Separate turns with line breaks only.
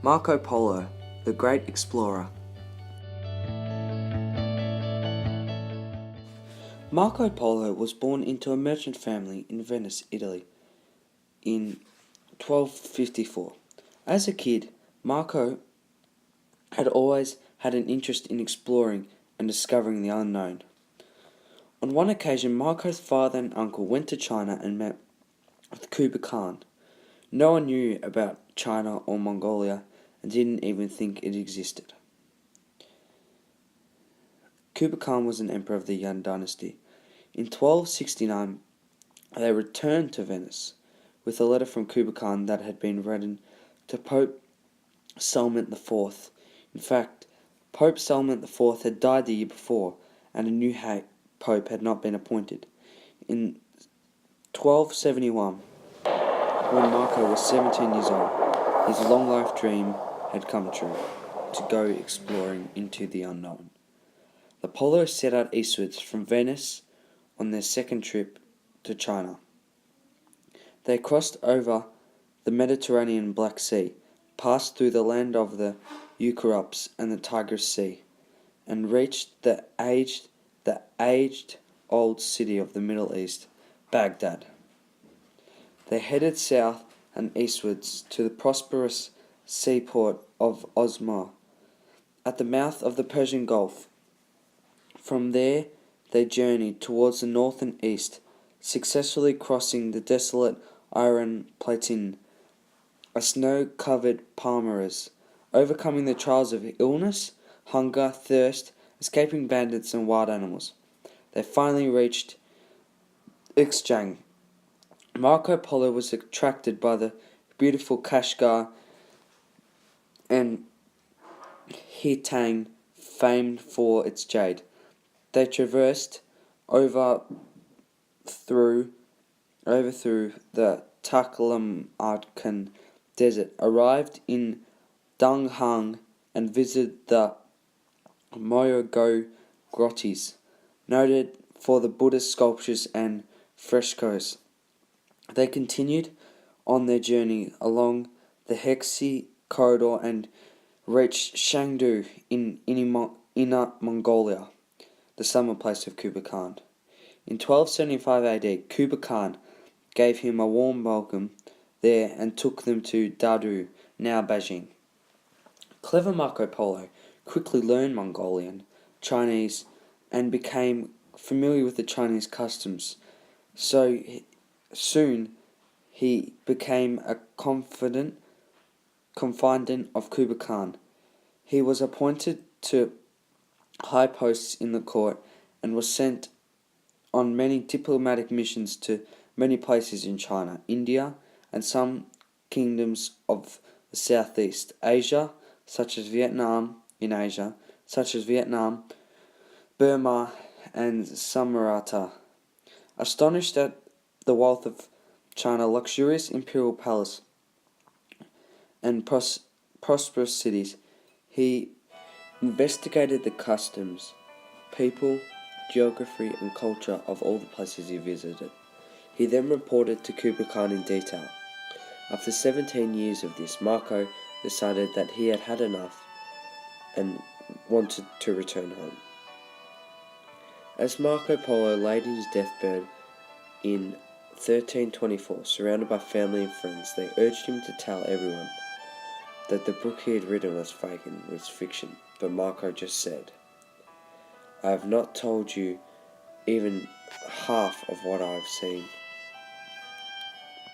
Marco Polo, the great explorer. Marco Polo was born into a merchant family in Venice, Italy, in 1254. As a kid, Marco had always had an interest in exploring and discovering the unknown. On one occasion, Marco's father and uncle went to China and met with Kublai Khan. No one knew about China or Mongolia and didn't even think it existed. Kublai Khan was an emperor of the Yuan dynasty. In 1269, they returned to Venice with a letter from Kublai Khan that had been written to Pope Sulman IV. In fact, Pope Sulman IV had died the year before, and a new pope had not been appointed. In 1271, when Marco was 17 years old, his long-life dream had come true, to go exploring into the unknown. The Polo set out eastwards from Venice on their second trip to China. They crossed over the Mediterranean Black Sea, passed through the land of the Eucarpes and the Tigris Sea, and reached the age-old city of the Middle East, Baghdad. They headed south and eastwards to the prosperous seaport of Osma, at the mouth of the Persian Gulf. From there they journeyed towards the north and east, successfully crossing the desolate Iron Plateau, a snow-covered Palmares, overcoming the trials of illness, hunger, thirst, escaping bandits and wild animals. They finally reached Xinjiang. Marco Polo was attracted by the beautiful Kashgar and Hitang, famed for its jade. They traversed overthrew the Taklamakan desert, arrived in Dunhuang, and visited the Moyogo grottos, noted for the Buddhist sculptures and frescoes. They continued on their journey along the Hexi corridor and reached Shangdu in Inner Mongolia, the summer place of Kublai Khan. In 1275 AD, Kublai Khan gave him a warm welcome there and took them to Dadu, now Beijing. Clever Marco Polo quickly learned Mongolian, Chinese, and became familiar with the Chinese customs. So soon he became a confidant of Kublai Khan. He was appointed to high posts in the court and was sent on many diplomatic missions to many places in China, India, and some kingdoms of the Southeast Asia, such as Vietnam, Burma, and Samarata. Astonished at the wealth of China, luxurious imperial palace, and prosperous cities, he investigated the customs, people, geography, and culture of all the places he visited. He then reported to Kublai Khan in detail. After 17 years of this, Marco decided that he had had enough and wanted to return home. As Marco Polo laid in his deathbed in 1324, surrounded by family and friends, they urged him to tell everyone that the book he had written was fake and was fiction, but Marco just said, "I have not told you even half of what I have seen."